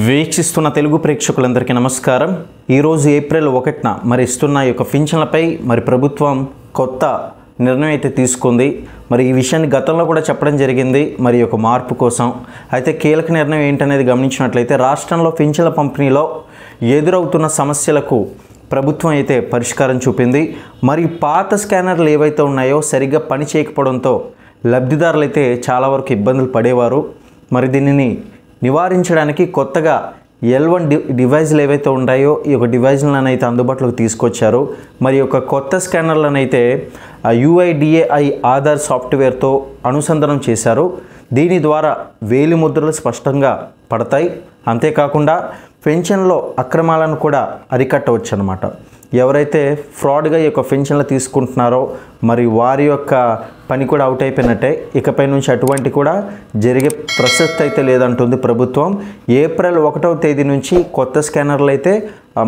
వీక్షిస్తున్న తెలుగు ప్రేక్షకులందరికీ నమస్కారం। ఈరోజు ఏప్రిల్ 1న మరి ఇస్తున్న ఈ యొక్క పింఛన్లపై మరి ప్రభుత్వం కొత్త నిర్ణయం అయితే తీసుకుంది। మరి ఈ విషయాన్ని గతంలో కూడా చెప్పడం జరిగింది మరి ఒక మార్పు కోసం। అయితే కీలక నిర్ణయం ఏంటనేది గమనించినట్లయితే రాష్ట్రంలో పింఛన్ల పంపిణీలో ఎదురవుతున్న సమస్యలకు ప్రభుత్వం అయితే పరిష్కారం చూపింది। మరి పాత స్కానర్లు ఏవైతే ఉన్నాయో సరిగ్గా పని చేయకపోవడంతో లబ్ధిదారులు అయితే చాలా వరకు ఇబ్బందులు పడేవారు। మరి దీనిని నివారించడానికి కొత్తగా L1 డివైస్లు ఏవైతే ఉన్నాయో ఈ యొక్క డివైస్లను అయితే అందుబాటులోకి తీసుకొచ్చారు। మరి ఒక కొత్త స్కానర్లను అయితే UIDAI ఆధార్ సాఫ్ట్వేర్తో అనుసంధానం చేశారు। దీని ద్వారా వేలిముద్రలు స్పష్టంగా పడతాయి। అంతేకాకుండా పెన్షన్లో అక్రమాలను కూడా అరికట్టవచ్చు అన్నమాట। ఎవరైతే ఫ్రాడ్గా ఈ యొక్క పెన్షన్లు తీసుకుంటున్నారో మరి వారి యొక్క పని కూడా అవుట్ అయిపోయినట్టే। ఇకపై నుంచి అటువంటి కూడా జరిగే ప్రసక్తి అయితే లేదంటుంది ప్రభుత్వం। ఏప్రిల్ 1వ తేదీ నుంచి కొత్త స్కానర్లు అయితే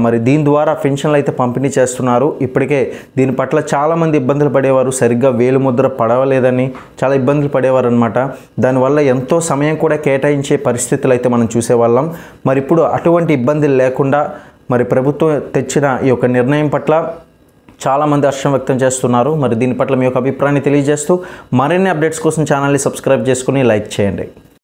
మరి దీని ద్వారా పెన్షన్లు అయితే పంపిణీ చేస్తున్నారు। ఇప్పటికే దీని పట్ల చాలామంది ఇబ్బందులు పడేవారు, సరిగ్గా వేలిముద్ర పడవలేదని చాలా ఇబ్బందులు పడేవారు అనమాట। దానివల్ల ఎంతో సమయం కూడా కేటాయించే పరిస్థితులు అయితే మనం చూసేవాళ్ళం। మరి ఇప్పుడు అటువంటి ఇబ్బందులు లేకుండా మరి ప్రభుత్వం తెచ్చిన ఈ యొక్క నిర్ణయం పట్ల చాలామంది హర్షం వ్యక్తం చేస్తున్నారు। మరి దీని పట్ల మీ యొక్క అభిప్రాయాన్ని తెలియజేస్తూ మరిన్ని అప్డేట్స్ కోసం ఛానల్ని సబ్స్క్రైబ్ చేసుకుని లైక్ చేయండి।